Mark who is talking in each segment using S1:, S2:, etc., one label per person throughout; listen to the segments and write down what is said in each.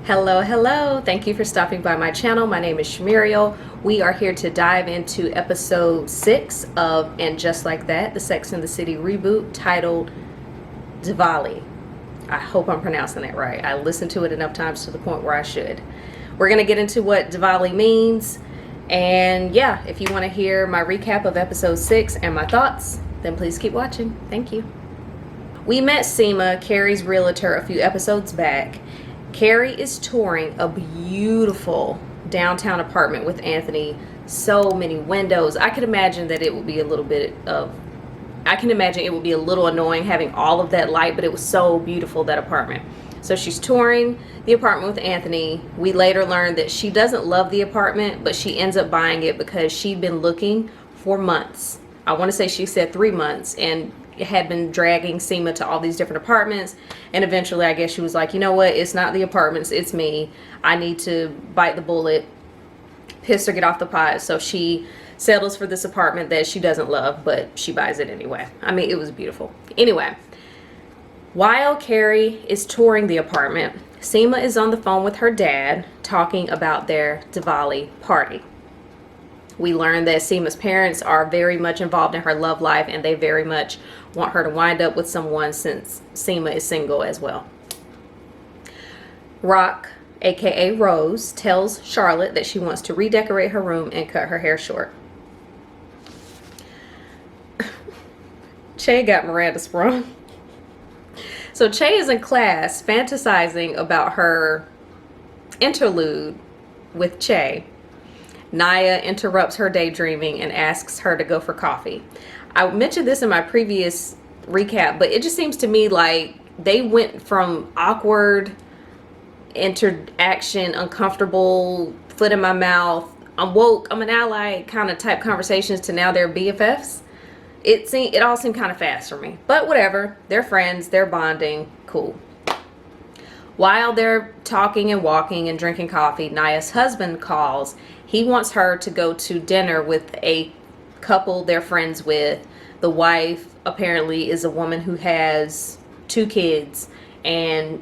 S1: Hello, hello. Thank you for stopping by my channel. My name is Shamiriel. We are here to dive into episode 6 of And Just Like That, the Sex and the City reboot titled Diwali. I hope I'm pronouncing that right. I listened to it enough times to the point where I should. We're going to get into what Diwali means. And yeah, if you want to hear my recap of episode 6 and my thoughts, then please keep watching. Thank you. We met Seema, Carrie's realtor, a few episodes back. Carrie is touring a beautiful downtown apartment with Anthony. So many windows. I can imagine that it would be a little annoying having all of that light, but it was so beautiful, that apartment. So she's touring the apartment with Anthony. We later learned that she doesn't love the apartment, but she ends up buying it because she'd been looking for months. I want to say she said 3 months, and had been dragging Seema to all these different apartments, and eventually I guess she was like, you know what, it's not the apartments, it's me. I need to bite the bullet, piss or get off the pot. So she settles for this apartment that she doesn't love, but she buys it anyway. I mean, it was beautiful. Anyway, while Carrie is touring the apartment, Seema is on the phone with her dad talking about their Diwali party. We learned that Seema's parents are very much involved in her love life, and they very much want her to wind up with someone since Seema is single as well. Rock, aka Rose, tells Charlotte that she wants to redecorate her room and cut her hair short. Che got Miranda sprung. So Che is in class fantasizing about her interlude with Che. Naya interrupts her daydreaming and asks her to go for coffee. I mentioned this in my previous recap, but it just seems to me like they went from awkward interaction, uncomfortable, foot in my mouth, I'm woke, I'm an ally kind of type conversations to now they're BFFs. It all seemed kind of fast for me, but whatever. They're friends, they're bonding, cool. While they're talking and walking and drinking coffee, Naya's husband calls. He wants her to go to dinner with a couple they're friends with. The wife apparently is a woman who has 2 kids, and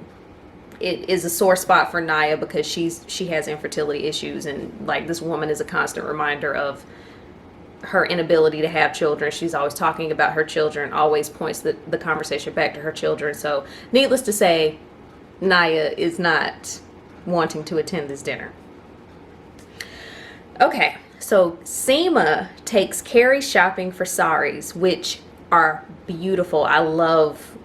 S1: it is a sore spot for Naya because she has infertility issues, and like this woman is a constant reminder of her inability to have children. She's always talking about her children, always points the conversation back to her children. So needless to say, Naya is not wanting to attend this dinner. Okay, so Seema takes Carrie shopping for saris, which are beautiful. I love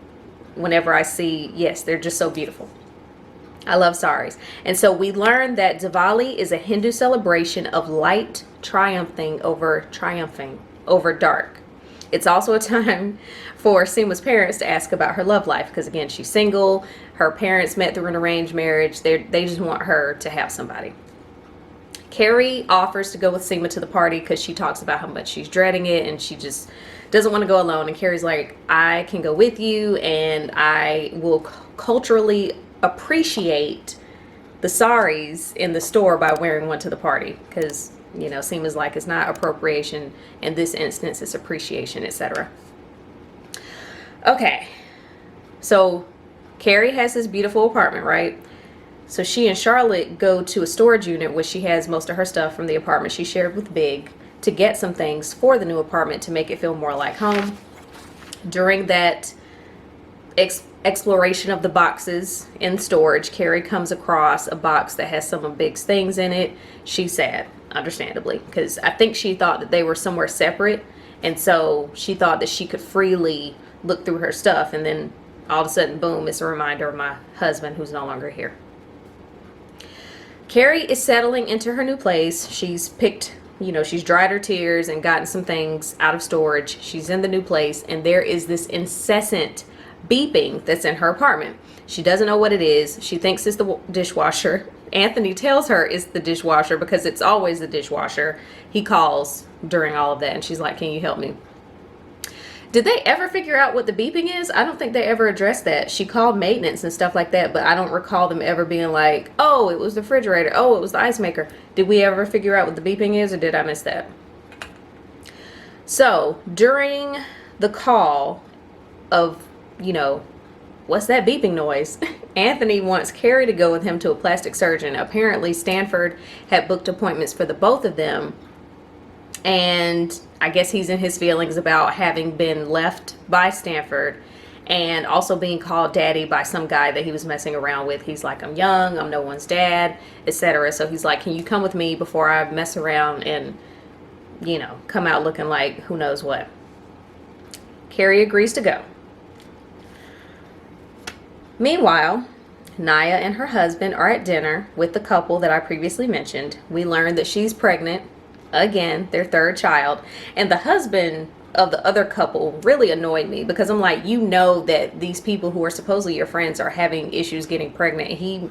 S1: whenever I see, yes, they're just so beautiful. I love saris. And so we learned that Diwali is a Hindu celebration of light triumphing over dark. It's also a time for Seema's parents to ask about her love life because, again, she's single. Her parents met through an arranged marriage. They just want her to have somebody. Carrie offers to go with Seema to the party because she talks about how much she's dreading it and she just doesn't want to go alone. And Carrie's like, I can go with you, and I will culturally appreciate the saris in the store by wearing one to the party because, you know, Seema's like, it's not appropriation in this instance, it's appreciation, etc. Okay, so Carrie has this beautiful apartment, right? So she and Charlotte go to a storage unit where she has most of her stuff from the apartment she shared with Big to get some things for the new apartment to make it feel more like home. During that exploration of the boxes in storage, Carrie comes across a box that has some of Big's things in it. She's sad, understandably, because I think she thought that they were somewhere separate, and so she thought that she could freely look through her stuff, and then all of a sudden, boom, it's a reminder of my husband who's no longer here. Carrie is settling into her new place. She's picked, she's dried her tears and gotten some things out of storage. She's in the new place, and there is this incessant beeping that's in her apartment. She doesn't know what it is. She thinks it's the dishwasher. Anthony tells her it's the dishwasher because it's always the dishwasher. He calls during all of that, and she's like, can you help me? Did they ever figure out what the beeping is? I don't think they ever addressed that. She called maintenance and stuff like that, but I don't recall them ever being like, oh, it was the refrigerator. Oh, it was the ice maker. Did we ever figure out what the beeping is, or did I miss that? So during the call of, what's that beeping noise? Anthony wants Carrie to go with him to a plastic surgeon. Apparently, Stanford had booked appointments for the both of them. And I guess he's in his feelings about having been left by Stanford and also being called daddy by some guy that he was messing around with. He's like, I'm young, I'm no one's dad, etc. So he's like, can you come with me before I mess around and, you know, come out looking like who knows what. Carrie agrees to go. Meanwhile, Naya and her husband are at dinner with the couple that I previously mentioned. We learn that she's pregnant, again, their third child, and the husband of the other couple really annoyed me because I'm like, you know that these people who are supposedly your friends are having issues getting pregnant. He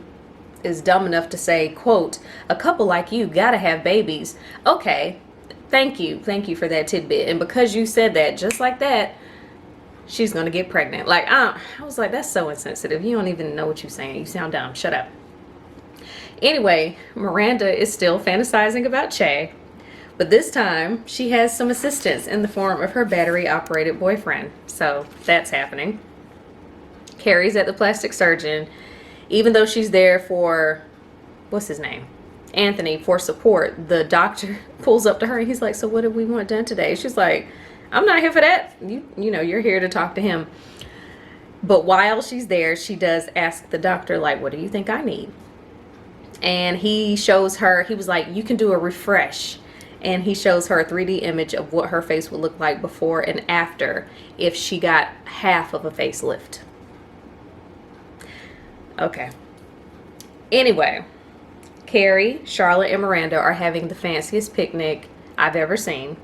S1: is dumb enough to say, quote, a couple like you gotta have babies. Okay, thank you for that tidbit. And because you said that, just like that, she's gonna get pregnant. Like, I was like, that's so insensitive. You don't even know what you're saying. You sound dumb. Shut up. Anyway, Miranda is still fantasizing about Che, but this time she has some assistance in the form of her battery-operated boyfriend. So that's happening. Carrie's at the plastic surgeon. Even though she's there for, what's his name? Anthony, for support, the doctor pulls up to her and he's like, so what do we want done today? She's like, I'm not here for that. You know, you're here to talk to him. But while she's there, she does ask the doctor, like, what do you think I need? And he shows her, he was like, you can do a refresh. And he shows her a 3D image of what her face would look like before and after if she got half of a facelift. Okay. Anyway, Carrie, Charlotte, and Miranda are having the fanciest picnic I've ever seen.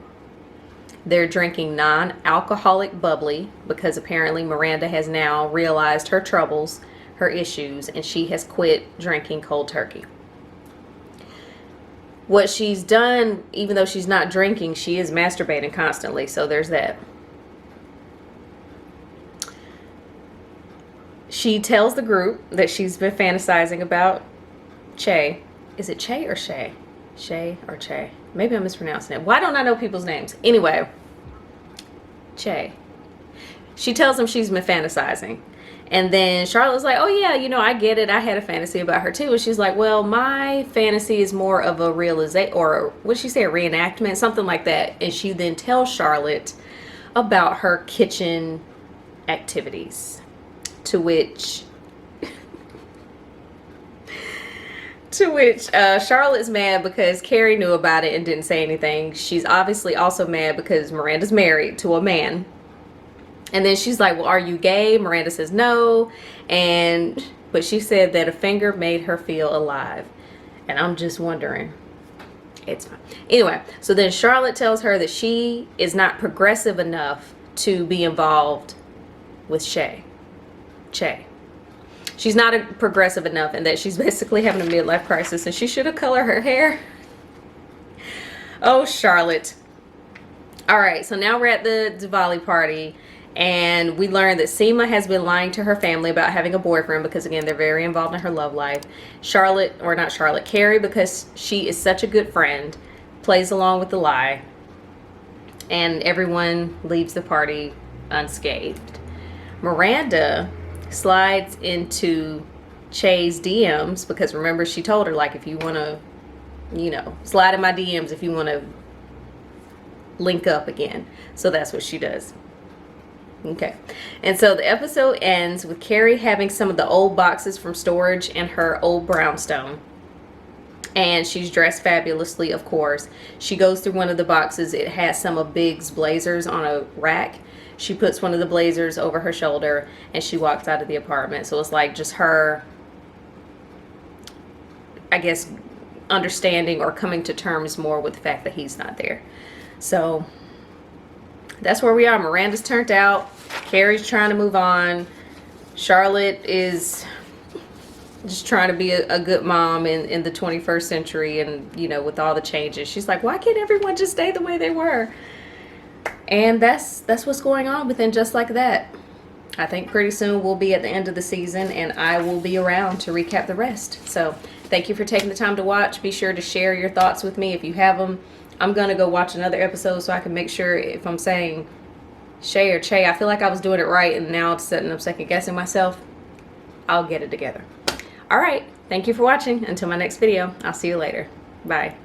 S1: They're drinking non-alcoholic bubbly because apparently Miranda has now realized her troubles, her issues, and she has quit drinking cold turkey. What she's done, even though she's not drinking, she is masturbating constantly, so there's that. She tells the group that she's been fantasizing about Che. Is it Che or Shay? Shay or Che? Maybe I'm mispronouncing it. Why don't I know people's names? Anyway, Che. She tells him she's been fantasizing. And then Charlotte was like, oh yeah, you know, I get it. I had a fantasy about her too. And she's like, well, my fantasy is more of a realization, or what'd she say, a reenactment, something like that. And she then tells Charlotte about her kitchen activities. To which Charlotte's mad because Carrie knew about it and didn't say anything. She's obviously also mad because Miranda's married to a man. And then she's like, well, are you gay? Miranda says no. But she said that a finger made her feel alive. And I'm just wondering. It's fine. Anyway, so then Charlotte tells her that she is not progressive enough to be involved with Che. She's not progressive enough, and that she's basically having a midlife crisis and she should have colored her hair. Oh, Charlotte. All right, so now we're at the Diwali party, and we learned that Seema has been lying to her family about having a boyfriend because, again, they're very involved in her love life. Carrie, because she is such a good friend, plays along with the lie, and everyone leaves the party unscathed. Miranda slides into Che's DMs because, remember, she told her, like, if you want to, you know, slide in my DMs if you want to link up again. So that's what she does. Okay. And so the episode ends with Carrie having some of the old boxes from storage in her old brownstone. And she's dressed fabulously, of course. She goes through one of the boxes. It has some of Big's blazers on a rack. She puts one of the blazers over her shoulder and she walks out of the apartment. So it's like just her, I guess, understanding or coming to terms more with the fact that he's not there. So that's where we are. Miranda's turned out. Carrie's trying to move on. Charlotte is just trying to be a good mom in the 21st century, and, you know, with all the changes. She's like, why can't everyone just stay the way they were? And that's what's going on within Just Like That. I think pretty soon we'll be at the end of the season, and I will be around to recap the rest. So thank you for taking the time to watch. Be sure to share your thoughts with me if you have them. I'm going to go watch another episode so I can make sure if I'm saying Shay or Che. I feel like I was doing it right, and now all of a sudden I'm second guessing myself. I'll get it together. All right. Thank you for watching. Until my next video, I'll see you later. Bye.